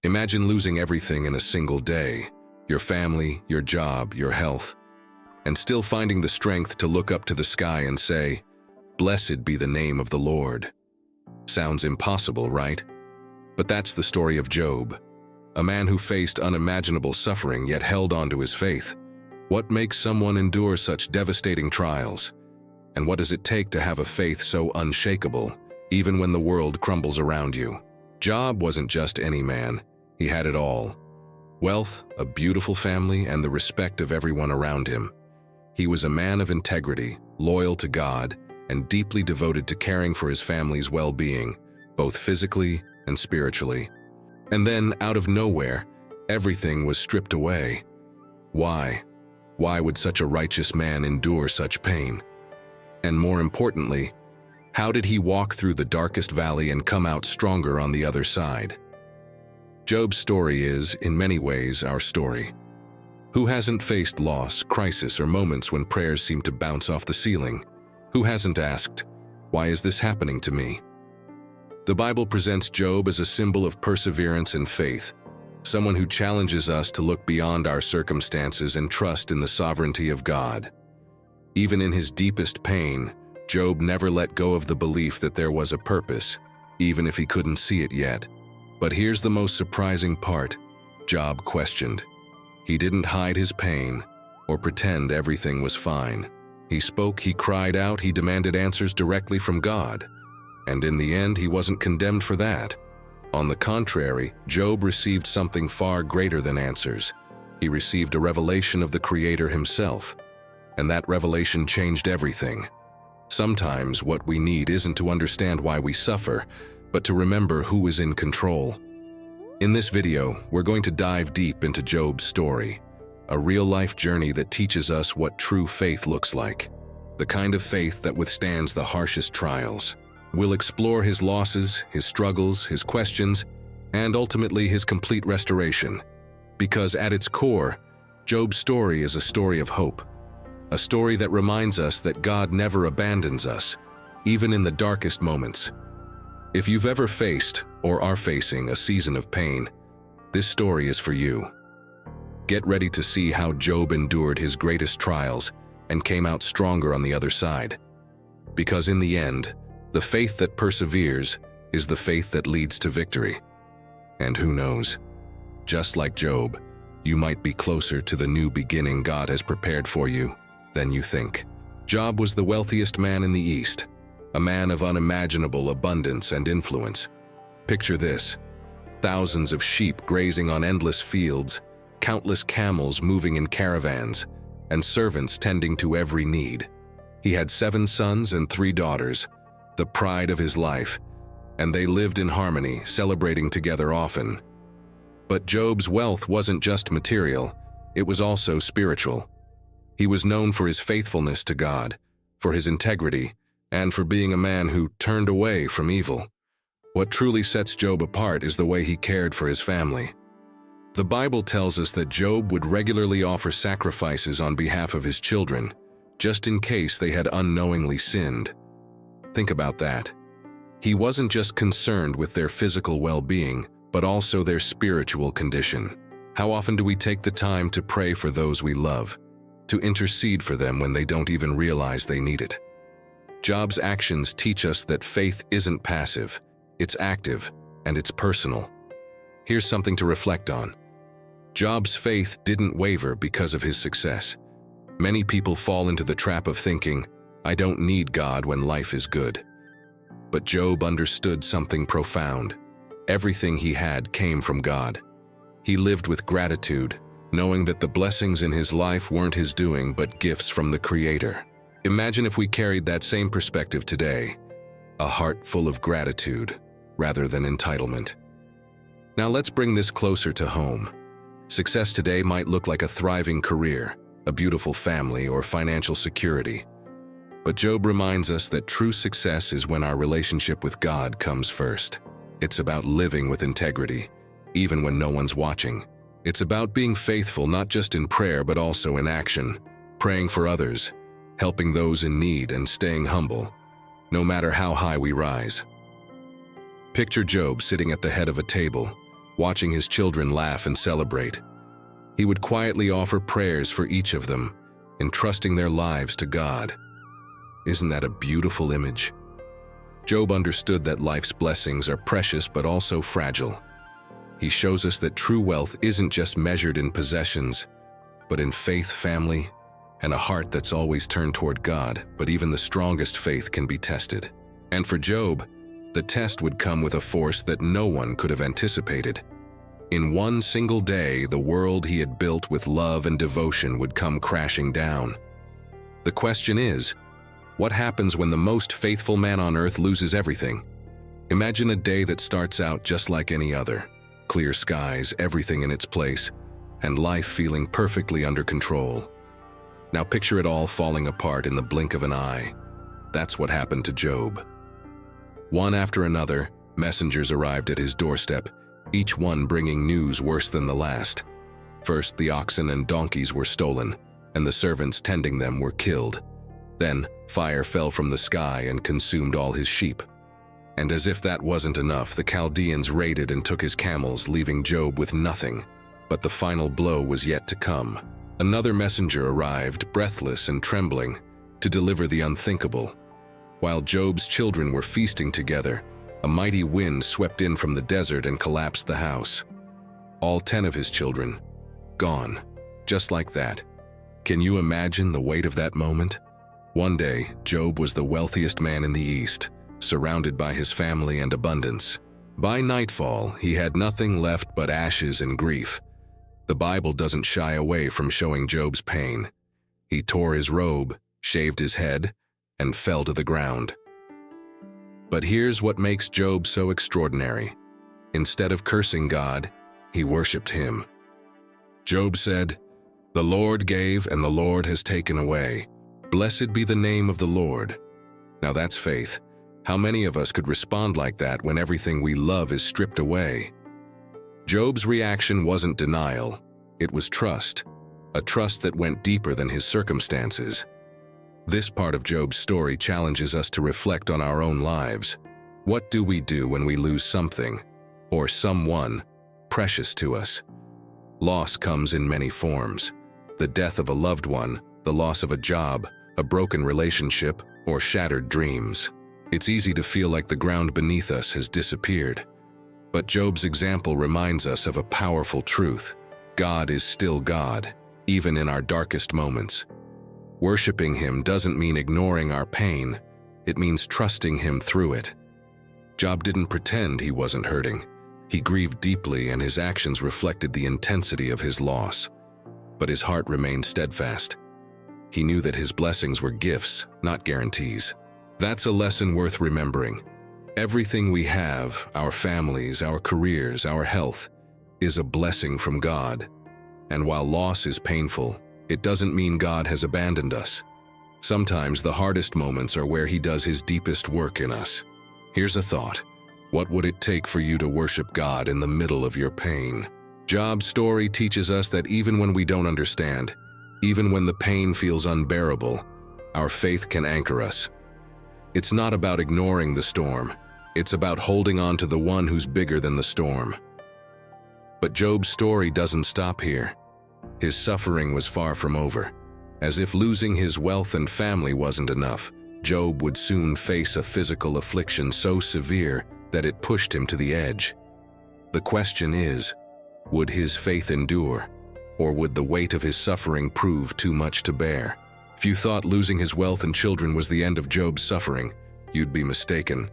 Imagine losing everything in a single day, your family, your job, your health, and still finding the strength to look up to the sky and say, "Blessed be the name of the Lord." Sounds impossible, right? But that's the story of Job, a man who faced unimaginable suffering yet held on to his faith. What makes someone endure such devastating trials? And what does it take to have a faith so unshakable, even when the world crumbles around you? Job wasn't just any man. He had it all. Wealth, a beautiful family, and the respect of everyone around him. He was a man of integrity, loyal to God, and deeply devoted to caring for his family's well-being, both physically and spiritually. And then, out of nowhere, everything was stripped away. Why? Why would such a righteous man endure such pain? And more importantly, how did he walk through the darkest valley and come out stronger on the other side? Job's story is, in many ways, our story. Who hasn't faced loss, crisis, or moments when prayers seem to bounce off the ceiling? Who hasn't asked, "Why is this happening to me?" The Bible presents Job as a symbol of perseverance and faith, someone who challenges us to look beyond our circumstances and trust in the sovereignty of God. Even in his deepest pain, Job never let go of the belief that there was a purpose, even if he couldn't see it yet. But here's the most surprising part. Job questioned. He didn't hide his pain or pretend everything was fine. He spoke, he cried out, he demanded answers directly from God. And in the end, he wasn't condemned for that. On the contrary, Job received something far greater than answers. He received a revelation of the Creator himself. And that revelation changed everything. Sometimes what we need isn't to understand why we suffer, but to remember who is in control. In this video, we're going to dive deep into Job's story, a real-life journey that teaches us what true faith looks like, the kind of faith that withstands the harshest trials. We'll explore his losses, his struggles, his questions, and ultimately his complete restoration. Because at its core, Job's story is a story of hope, a story that reminds us that God never abandons us, even in the darkest moments. If you've ever faced or are facing a season of pain, this story is for you. Get ready to see how Job endured his greatest trials and came out stronger on the other side. Because in the end, the faith that perseveres is the faith that leads to victory. And who knows, just like Job, you might be closer to the new beginning God has prepared for you than you think. Job was the wealthiest man in the East, a man of unimaginable abundance and influence. Picture this: thousands of sheep grazing on endless fields, countless camels moving in caravans, and servants tending to every need. He had 7 sons and 3 daughters, the pride of his life, and they lived in harmony, celebrating together often. But Job's wealth wasn't just material, it was also spiritual. He was known for his faithfulness to God, for his integrity, and for being a man who turned away from evil. What truly sets Job apart is the way he cared for his family. The Bible tells us that Job would regularly offer sacrifices on behalf of his children, just in case they had unknowingly sinned. Think about that. He wasn't just concerned with their physical well-being, but also their spiritual condition. How often do we take the time to pray for those we love, to intercede for them when they don't even realize they need it? Job's actions teach us that faith isn't passive, it's active, and it's personal. Here's something to reflect on. Job's faith didn't waver because of his success. Many people fall into the trap of thinking, "I don't need God when life is good." But Job understood something profound. Everything he had came from God. He lived with gratitude, knowing that the blessings in his life weren't his doing but gifts from the Creator. Imagine if we carried that same perspective today, a heart full of gratitude rather than entitlement. Now let's bring this closer to home. Success today might look like a thriving career, a beautiful family, or financial security. But Job reminds us that true success is when our relationship with God comes first. It's about living with integrity, even when no one's watching. It's about being faithful not just in prayer but also in action, praying for others, helping those in need, and staying humble, no matter how high we rise. Picture Job sitting at the head of a table, watching his children laugh and celebrate. He would quietly offer prayers for each of them, entrusting their lives to God. Isn't that a beautiful image? Job understood that life's blessings are precious but also fragile. He shows us that true wealth isn't just measured in possessions, but in faith, family, and a heart that's always turned toward God. But even the strongest faith can be tested. And for Job, the test would come with a force that no one could have anticipated. In one single day, the world he had built with love and devotion would come crashing down. The question is, what happens when the most faithful man on earth loses everything? Imagine a day that starts out just like any other. Clear skies, everything in its place, and life feeling perfectly under control. Now picture it all falling apart in the blink of an eye. That's what happened to Job. One after another, messengers arrived at his doorstep, each one bringing news worse than the last. First, the oxen and donkeys were stolen, and the servants tending them were killed. Then, fire fell from the sky and consumed all his sheep. And as if that wasn't enough, the Chaldeans raided and took his camels, leaving Job with nothing. But the final blow was yet to come. Another messenger arrived, breathless and trembling, to deliver the unthinkable. While Job's children were feasting together, a mighty wind swept in from the desert and collapsed the house. All 10 of his children, gone, just like that. Can you imagine the weight of that moment? One day, Job was the wealthiest man in the East, surrounded by his family and abundance. By nightfall, he had nothing left but ashes and grief. The Bible doesn't shy away from showing Job's pain. He tore his robe, shaved his head, and fell to the ground. But here's what makes Job so extraordinary. Instead of cursing God, he worshipped him. Job said, "The Lord gave and the Lord has taken away. Blessed be the name of the Lord." Now that's faith. How many of us could respond like that when everything we love is stripped away? Job's reaction wasn't denial, it was trust, a trust that went deeper than his circumstances. This part of Job's story challenges us to reflect on our own lives. What do we do when we lose something, or someone, precious to us? Loss comes in many forms. The death of a loved one, the loss of a job, a broken relationship, or shattered dreams. It's easy to feel like the ground beneath us has disappeared. But Job's example reminds us of a powerful truth. God is still God, even in our darkest moments. Worshipping Him doesn't mean ignoring our pain, it means trusting Him through it. Job didn't pretend he wasn't hurting. He grieved deeply and his actions reflected the intensity of his loss. But his heart remained steadfast. He knew that his blessings were gifts, not guarantees. That's a lesson worth remembering. Everything we have, our families, our careers, our health, is a blessing from God. And while loss is painful, it doesn't mean God has abandoned us. Sometimes the hardest moments are where He does His deepest work in us. Here's a thought. What would it take for you to worship God in the middle of your pain? Job's story teaches us that even when we don't understand, even when the pain feels unbearable, our faith can anchor us. It's not about ignoring the storm. It's about holding on to the one who's bigger than the storm. But Job's story doesn't stop here. His suffering was far from over. As if losing his wealth and family wasn't enough, Job would soon face a physical affliction so severe that it pushed him to the edge. The question is, would his faith endure, or would the weight of his suffering prove too much to bear? If you thought losing his wealth and children was the end of Job's suffering, you'd be mistaken.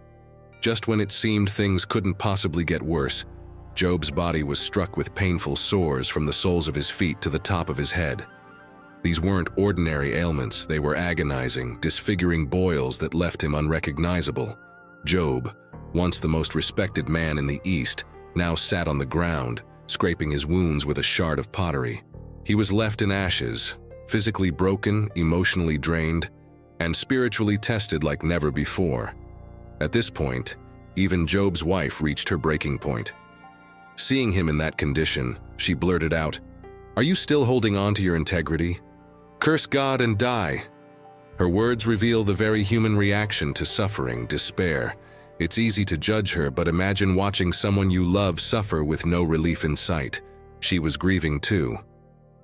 Just when it seemed things couldn't possibly get worse, Job's body was struck with painful sores from the soles of his feet to the top of his head. These weren't ordinary ailments, they were agonizing, disfiguring boils that left him unrecognizable. Job, once the most respected man in the East, now sat on the ground, scraping his wounds with a shard of pottery. He was left in ashes, physically broken, emotionally drained, and spiritually tested like never before. At this point, even Job's wife reached her breaking point. Seeing him in that condition, she blurted out, "Are you still holding on to your integrity? Curse God and die." Her words reveal the very human reaction to suffering, despair, It's easy to judge her, but imagine watching someone you love suffer with no relief in sight. She was grieving too.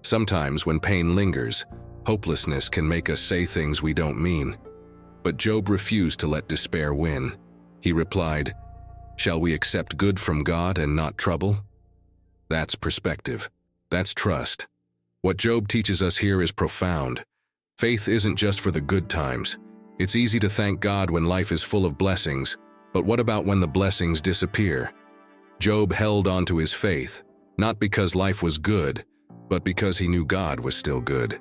Sometimes when pain lingers, hopelessness can make us say things we don't mean. But Job refused to let despair win. He replied, "Shall we accept good from God and not trouble?" That's perspective. That's trust. What Job teaches us here is profound. Faith isn't just for the good times. It's easy to thank God when life is full of blessings, but what about when the blessings disappear? Job held on to his faith, not because life was good, but because he knew God was still good.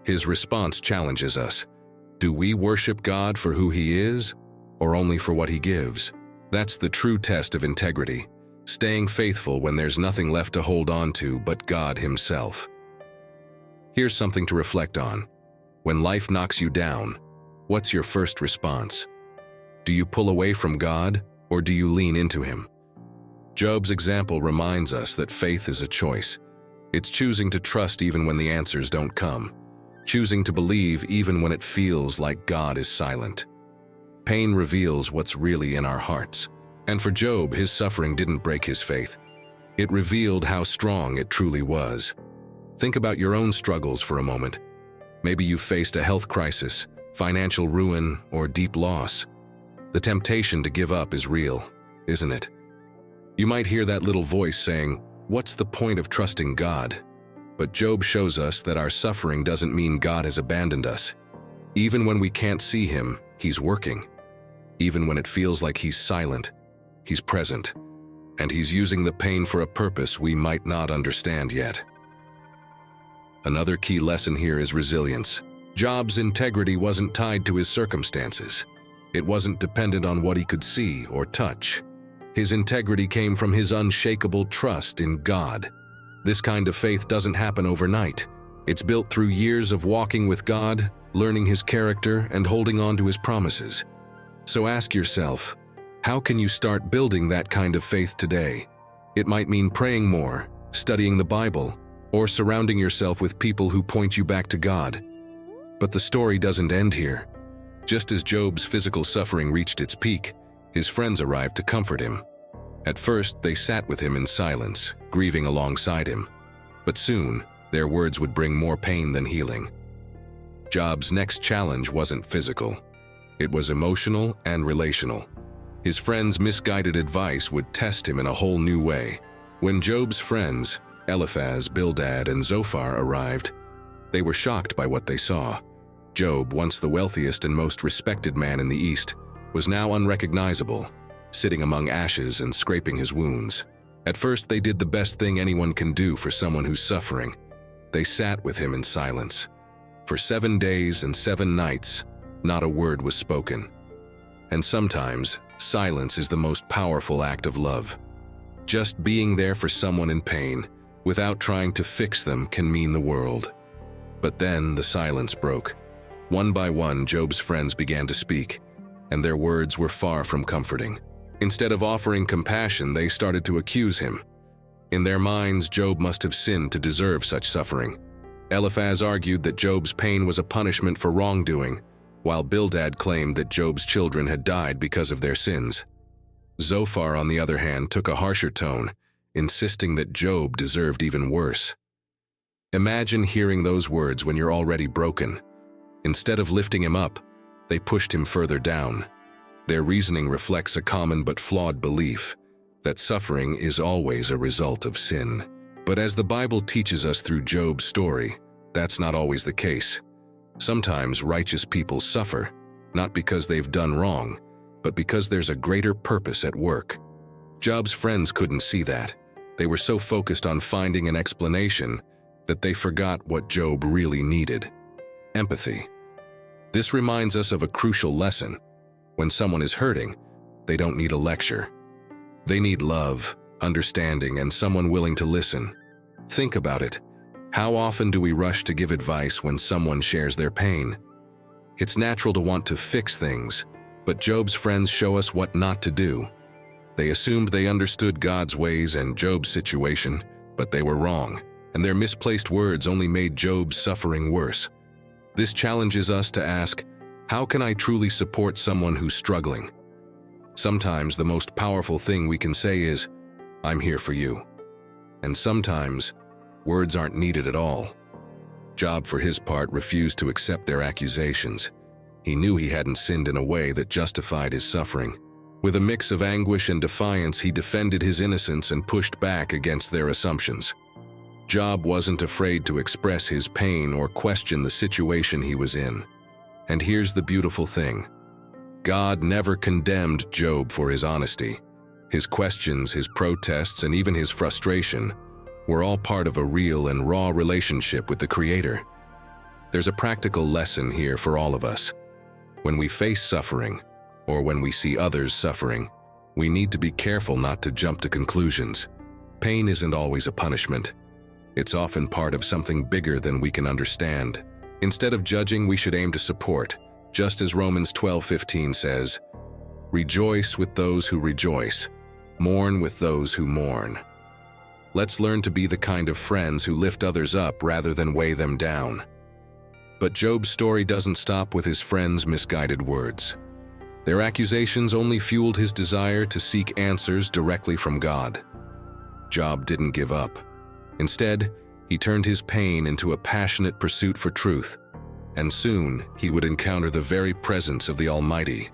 His response challenges us. Do we worship God for who He is, or only for what He gives? That's the true test of integrity, staying faithful when there's nothing left to hold on to but God Himself. Here's something to reflect on. When life knocks you down, what's your first response? Do you pull away from God, or do you lean into Him? Job's example reminds us that faith is a choice. It's choosing to trust even when the answers don't come, choosing to believe even when it feels like God is silent. Pain reveals what's really in our hearts. And for Job, his suffering didn't break his faith. It revealed how strong it truly was. Think about your own struggles for a moment. Maybe you've faced a health crisis, financial ruin, or deep loss. The temptation to give up is real, isn't it? You might hear that little voice saying, "What's the point of trusting God?" But Job shows us that our suffering doesn't mean God has abandoned us. Even when we can't see Him, He's working. Even when it feels like He's silent, He's present. And He's using the pain for a purpose we might not understand yet. Another key lesson here is resilience. Job's integrity wasn't tied to his circumstances. It wasn't dependent on what he could see or touch. His integrity came from his unshakable trust in God. This kind of faith doesn't happen overnight. It's built through years of walking with God, learning His character, and holding on to His promises. So ask yourself, how can you start building that kind of faith today? It might mean praying more, studying the Bible, or surrounding yourself with people who point you back to God. But the story doesn't end here. Just as Job's physical suffering reached its peak, his friends arrived to comfort him. At first, they sat with him in silence, grieving alongside him. But soon, their words would bring more pain than healing. Job's next challenge wasn't physical. It was emotional and relational. His friends' misguided advice would test him in a whole new way. When Job's friends, Eliphaz, Bildad, and Zophar arrived, they were shocked by what they saw. Job, once the wealthiest and most respected man in the East, was now unrecognizable, sitting among ashes and scraping his wounds. At first, they did the best thing anyone can do for someone who's suffering. They sat with him in silence. For 7 days and 7 nights, not a word was spoken. And sometimes, silence is the most powerful act of love. Just being there for someone in pain, without trying to fix them, can mean the world. But then the silence broke. One by one, Job's friends began to speak, and their words were far from comforting. Instead of offering compassion, they started to accuse him. In their minds, Job must have sinned to deserve such suffering. Eliphaz argued that Job's pain was a punishment for wrongdoing, while Bildad claimed that Job's children had died because of their sins. Zophar, on the other hand, took a harsher tone, insisting that Job deserved even worse. Imagine hearing those words when you're already broken. Instead of lifting him up, they pushed him further down. Their reasoning reflects a common but flawed belief that suffering is always a result of sin. But as the Bible teaches us through Job's story, that's not always the case. Sometimes righteous people suffer, not because they've done wrong, but because there's a greater purpose at work. Job's friends couldn't see that. They were so focused on finding an explanation that they forgot what Job really needed: empathy. This reminds us of a crucial lesson. When someone is hurting, they don't need a lecture. They need love, understanding, and someone willing to listen. Think about it. How often do we rush to give advice when someone shares their pain? It's natural to want to fix things, but Job's friends show us what not to do. They assumed they understood God's ways and Job's situation, but they were wrong, and their misplaced words only made Job's suffering worse. This challenges us to ask, how can I truly support someone who's struggling? Sometimes the most powerful thing we can say is, "I'm here for you." And sometimes, words aren't needed at all. Job, for his part, refused to accept their accusations. He knew he hadn't sinned in a way that justified his suffering. With a mix of anguish and defiance, he defended his innocence and pushed back against their assumptions. Job wasn't afraid to express his pain or question the situation he was in. And here's the beautiful thing. God never condemned Job for his honesty. His questions, his protests, and even his frustration were all part of a real and raw relationship with the Creator. There's a practical lesson here for all of us. When we face suffering, or when we see others suffering, we need to be careful not to jump to conclusions. Pain isn't always a punishment. It's often part of something bigger than we can understand. Instead of judging, we should aim to support, just as Romans 12:15 says, "Rejoice with those who rejoice, mourn with those who mourn." Let's learn to be the kind of friends who lift others up rather than weigh them down. But Job's story doesn't stop with his friends' misguided words. Their accusations only fueled his desire to seek answers directly from God. Job didn't give up. Instead, he turned his pain into a passionate pursuit for truth, and soon he would encounter the very presence of the Almighty,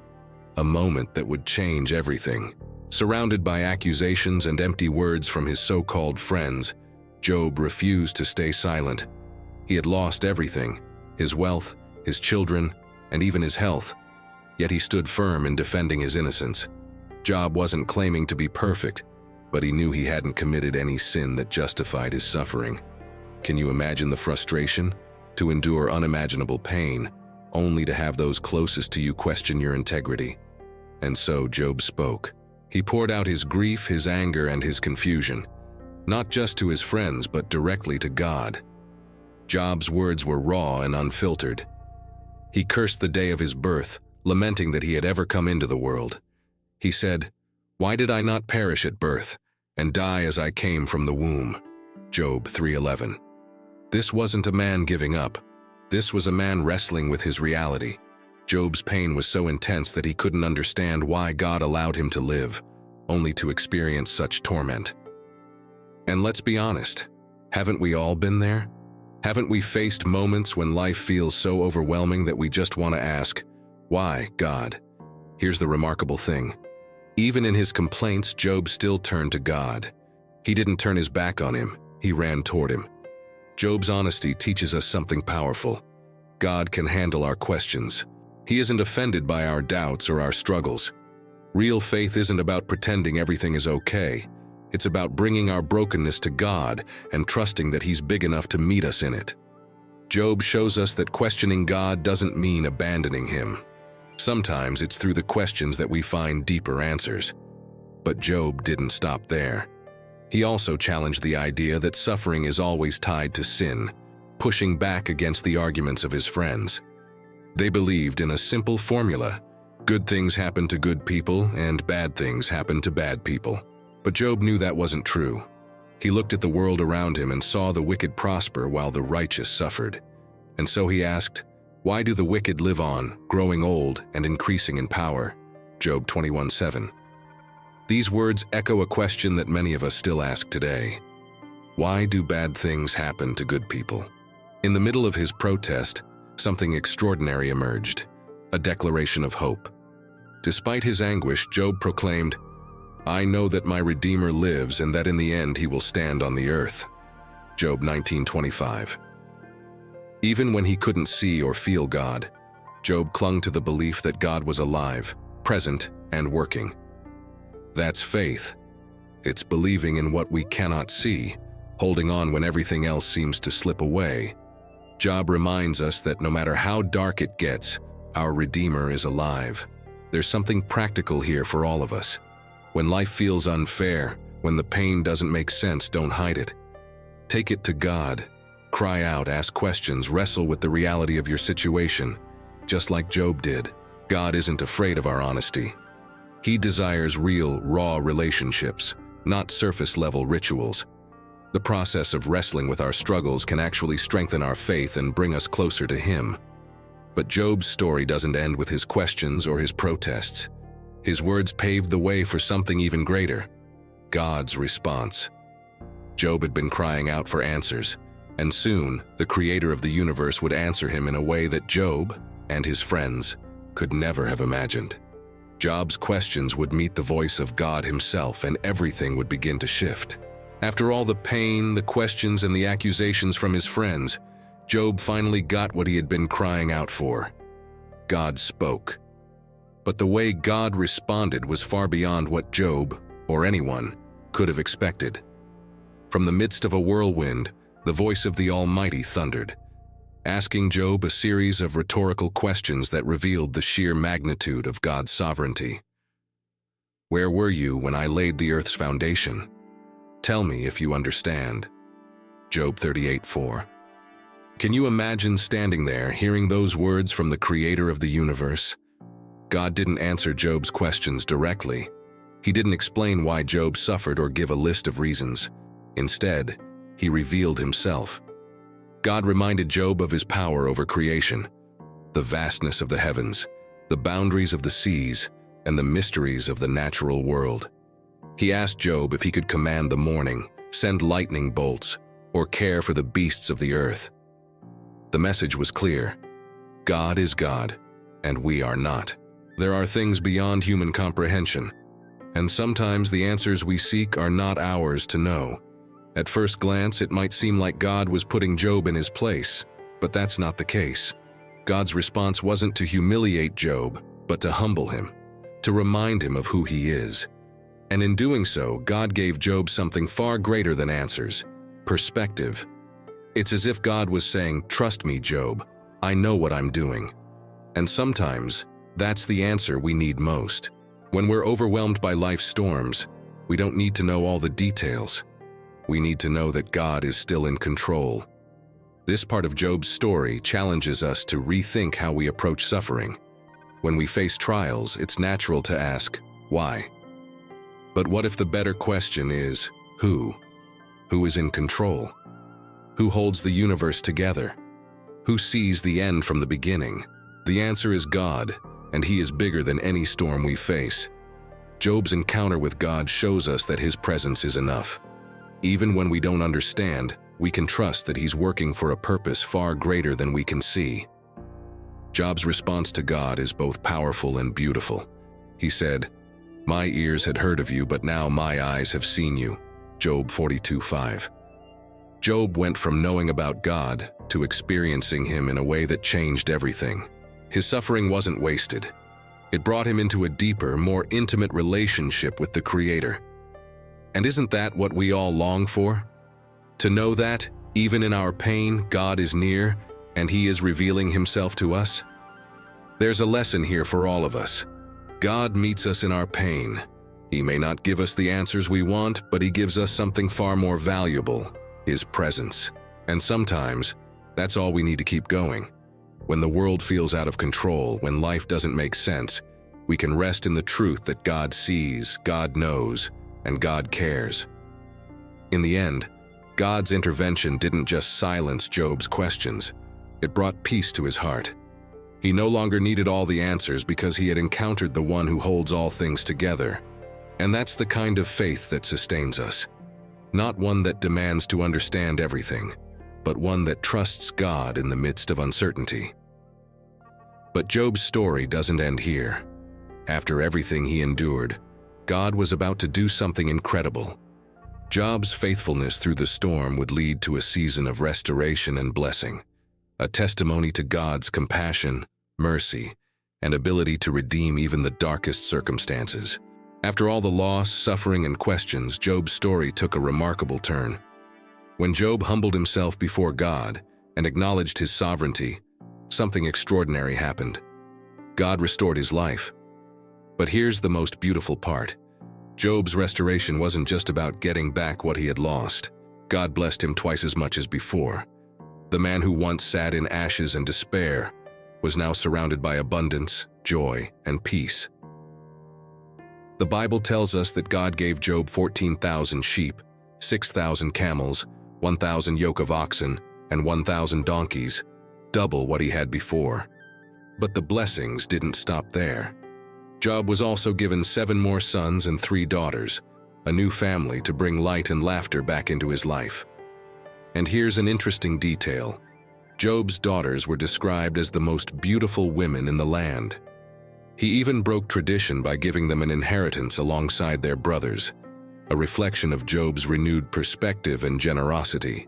a moment that would change everything. Surrounded by accusations and empty words from his so-called friends, Job refused to stay silent. He had lost everything, his wealth, his children, and even his health. Yet he stood firm in defending his innocence. Job wasn't claiming to be perfect, but he knew he hadn't committed any sin that justified his suffering. Can you imagine the frustration? To endure unimaginable pain, only to have those closest to you question your integrity. And so Job spoke. He poured out his grief, his anger, and his confusion, not just to his friends, but directly to God. Job's words were raw and unfiltered. He cursed the day of his birth, lamenting that he had ever come into the world. He said, "Why did I not perish at birth, and die as I came from the womb?" Job 3:11. This wasn't a man giving up. This was a man wrestling with his reality. Job's pain was so intense that he couldn't understand why God allowed him to live, only to experience such torment. And let's be honest, haven't we all been there? Haven't we faced moments when life feels so overwhelming that we just want to ask, "Why, God?" Here's the remarkable thing. Even in his complaints, Job still turned to God. He didn't turn his back on him, he ran toward him. Job's honesty teaches us something powerful. God can handle our questions. He isn't offended by our doubts or our struggles. Real faith isn't about pretending everything is okay. It's about bringing our brokenness to God and trusting that He's big enough to meet us in it. Job shows us that questioning God doesn't mean abandoning Him. Sometimes it's through the questions that we find deeper answers. But Job didn't stop there. He also challenged the idea that suffering is always tied to sin, pushing back against the arguments of his friends. They believed in a simple formula: good things happen to good people and bad things happen to bad people. But Job knew that wasn't true. He looked at the world around him and saw the wicked prosper while the righteous suffered. And so he asked, "Why do the wicked live on, growing old and increasing in power?" Job 21:7. These words echo a question that many of us still ask today. Why do bad things happen to good people? In the middle of his protest, something extraordinary emerged, a declaration of hope. Despite his anguish, Job proclaimed, "I know that my Redeemer lives and that in the end he will stand on the earth." Job 19:25. Even when he couldn't see or feel God, Job clung to the belief that God was alive, present, and working. That's faith. It's believing in what we cannot see, holding on when everything else seems to slip away. Job reminds us that no matter how dark it gets, our Redeemer is alive. There's something practical here for all of us. When life feels unfair, when the pain doesn't make sense, don't hide it. Take it to God. Cry out, ask questions, wrestle with the reality of your situation, just like Job did. God isn't afraid of our honesty. He desires real, raw relationships, not surface-level rituals. The process of wrestling with our struggles can actually strengthen our faith and bring us closer to Him. But Job's story doesn't end with his questions or his protests. His words paved the way for something even greater: God's response. Job had been crying out for answers, and soon the Creator of the universe would answer him in a way that Job and his friends could never have imagined. Job's questions would meet the voice of God himself, and everything would begin to shift. After all the pain, the questions, and the accusations from his friends, Job finally got what he had been crying out for. God spoke. But the way God responded was far beyond what Job, or anyone, could have expected. From the midst of a whirlwind, the voice of the Almighty thundered, asking Job a series of rhetorical questions that revealed the sheer magnitude of God's sovereignty. Where were you when I laid the earth's foundation? Tell me if you understand. Job 38:4. Can you imagine standing there, hearing those words from the Creator of the universe? God didn't answer Job's questions directly. He didn't explain why Job suffered or give a list of reasons. Instead, he revealed himself. God reminded Job of his power over creation, the vastness of the heavens, the boundaries of the seas, and the mysteries of the natural world. He asked Job if he could command the morning, send lightning bolts, or care for the beasts of the earth. The message was clear: God is God, and we are not. There are things beyond human comprehension, and sometimes the answers we seek are not ours to know. At first glance, it might seem like God was putting Job in his place, but that's not the case. God's response wasn't to humiliate Job, but to humble him, to remind him of who he is. And in doing so, God gave Job something far greater than answers: perspective. It's as if God was saying, "Trust me, Job, I know what I'm doing." And sometimes, that's the answer we need most. When we're overwhelmed by life's storms, we don't need to know all the details. We need to know that God is still in control. This part of Job's story challenges us to rethink how we approach suffering. When we face trials, it's natural to ask, why? But what if the better question is, who? Who is in control? Who holds the universe together? Who sees the end from the beginning? The answer is God, and He is bigger than any storm we face. Job's encounter with God shows us that His presence is enough. Even when we don't understand, we can trust that He's working for a purpose far greater than we can see. Job's response to God is both powerful and beautiful. He said, "My ears had heard of you, but now my eyes have seen you." Job 42:5. Job went from knowing about God to experiencing Him in a way that changed everything. His suffering wasn't wasted. It brought him into a deeper, more intimate relationship with the Creator. And isn't that what we all long for? To know that, even in our pain, God is near, and He is revealing Himself to us? There's a lesson here for all of us. God meets us in our pain. He may not give us the answers we want, but He gives us something far more valuable: His presence. And sometimes, that's all we need to keep going. When the world feels out of control, when life doesn't make sense, we can rest in the truth that God sees, God knows, and God cares. In the end, God's intervention didn't just silence Job's questions. It brought peace to his heart. He no longer needed all the answers because he had encountered the one who holds all things together. And that's the kind of faith that sustains us. Not one that demands to understand everything, but one that trusts God in the midst of uncertainty. But Job's story doesn't end here. After everything he endured, God was about to do something incredible. Job's faithfulness through the storm would lead to a season of restoration and blessing, a testimony to God's compassion, mercy, and ability to redeem even the darkest circumstances. After all the loss, suffering, and questions, Job's story took a remarkable turn. When Job humbled himself before God and acknowledged His sovereignty, something extraordinary happened. God restored his life. But here's the most beautiful part. Job's restoration wasn't just about getting back what he had lost. God blessed him twice as much as before. The man who once sat in ashes and despair was now surrounded by abundance, joy, and peace. The Bible tells us that God gave Job 14,000 sheep, 6,000 camels, 1,000 yoke of oxen, and 1,000 donkeys, double what he had before. But the blessings didn't stop there. Job was also given 7 more sons and 3 daughters, a new family to bring light and laughter back into his life. And here's an interesting detail. Job's daughters were described as the most beautiful women in the land. He even broke tradition by giving them an inheritance alongside their brothers, a reflection of Job's renewed perspective and generosity.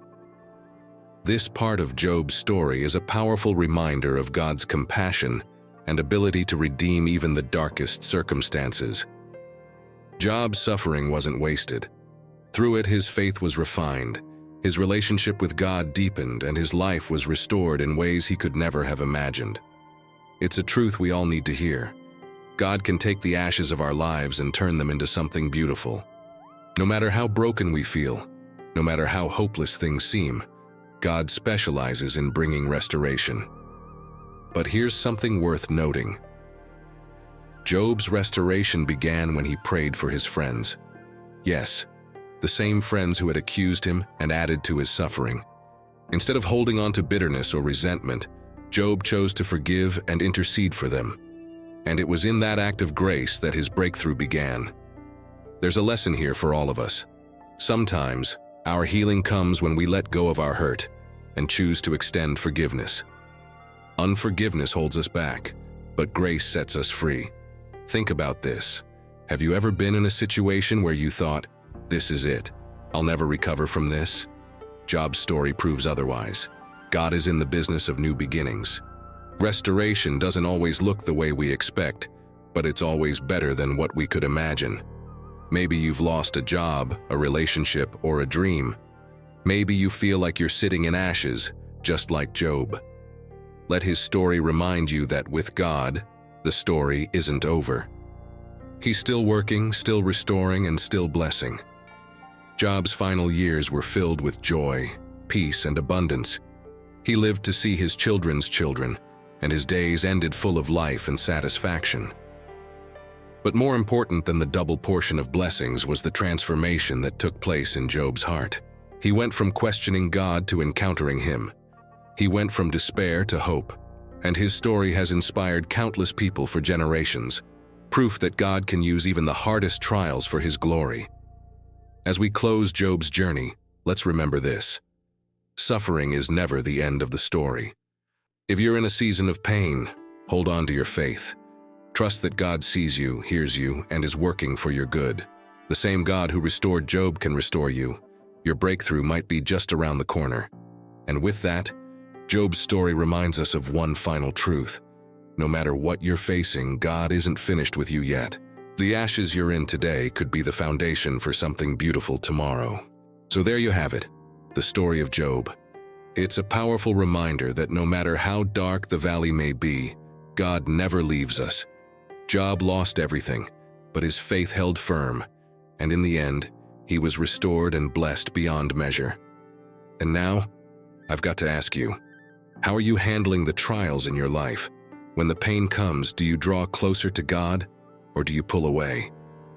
This part of Job's story is a powerful reminder of God's compassion and ability to redeem even the darkest circumstances. Job's suffering wasn't wasted. Through it, his faith was refined, his relationship with God deepened, and his life was restored in ways he could never have imagined. It's a truth we all need to hear. God can take the ashes of our lives and turn them into something beautiful. No matter how broken we feel, no matter how hopeless things seem, God specializes in bringing restoration. But here's something worth noting. Job's restoration began when he prayed for his friends. Yes, the same friends who had accused him and added to his suffering. Instead of holding on to bitterness or resentment, Job chose to forgive and intercede for them. And it was in that act of grace that his breakthrough began. There's a lesson here for all of us. Sometimes, our healing comes when we let go of our hurt and choose to extend forgiveness. Unforgiveness holds us back, but grace sets us free. Think about this. Have you ever been in a situation where you thought, "This is it. I'll never recover from this"? Job's story proves otherwise. God is in the business of new beginnings. Restoration doesn't always look the way we expect, but it's always better than what we could imagine. Maybe you've lost a job, a relationship, or a dream. Maybe you feel like you're sitting in ashes, just like Job. Let his story remind you that with God, the story isn't over. He's still working, still restoring, and still blessing. Job's final years were filled with joy, peace, and abundance. He lived to see his children's children, and his days ended full of life and satisfaction. But more important than the double portion of blessings was the transformation that took place in Job's heart. He went from questioning God to encountering him. He went from despair to hope, and his story has inspired countless people for generations, proof that God can use even the hardest trials for his glory. As we close Job's journey, let's remember this. Suffering is never the end of the story. If you're in a season of pain, hold on to your faith. Trust that God sees you, hears you, and is working for your good. The same God who restored Job can restore you. Your breakthrough might be just around the corner. And with that, Job's story reminds us of one final truth. No matter what you're facing, God isn't finished with you yet. The ashes you're in today could be the foundation for something beautiful tomorrow. So there you have it, the story of Job. It's a powerful reminder that no matter how dark the valley may be, God never leaves us. Job lost everything, but his faith held firm, and in the end, he was restored and blessed beyond measure. And now, I've got to ask you, how are you handling the trials in your life? When the pain comes, do you draw closer to God, or do you pull away?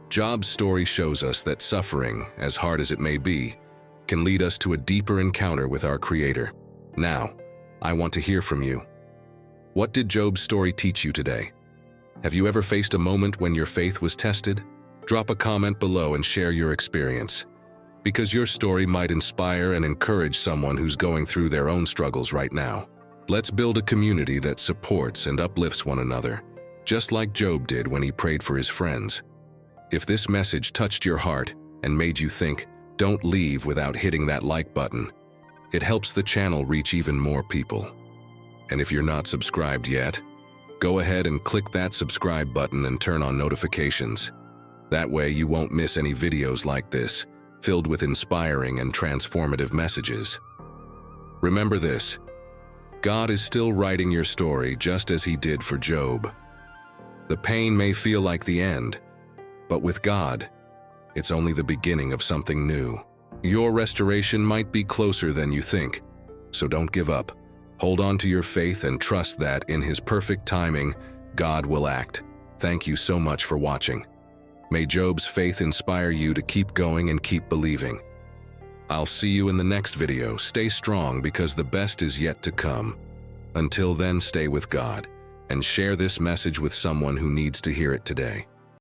Job's story shows us that suffering, as hard as it may be, can lead us to a deeper encounter with our Creator. Now, I want to hear from you. What did Job's story teach you today? Have you ever faced a moment when your faith was tested? Drop a comment below and share your experience, because your story might inspire and encourage someone who's going through their own struggles right now. Let's build a community that supports and uplifts one another, just like Job did when he prayed for his friends. If this message touched your heart and made you think, don't leave without hitting that like button, it helps the channel reach even more people. And if you're not subscribed yet, go ahead and click that subscribe button and turn on notifications. That way you won't miss any videos like this, filled with inspiring and transformative messages. Remember this, God is still writing your story just as he did for Job. The pain may feel like the end, but with God, it's only the beginning of something new. Your restoration might be closer than you think, so don't give up. Hold on to your faith and trust that, in his perfect timing, God will act. Thank you so much for watching. May Job's faith inspire you to keep going and keep believing. I'll see you in the next video. Stay strong because the best is yet to come. Until then, stay with God, and share this message with someone who needs to hear it today.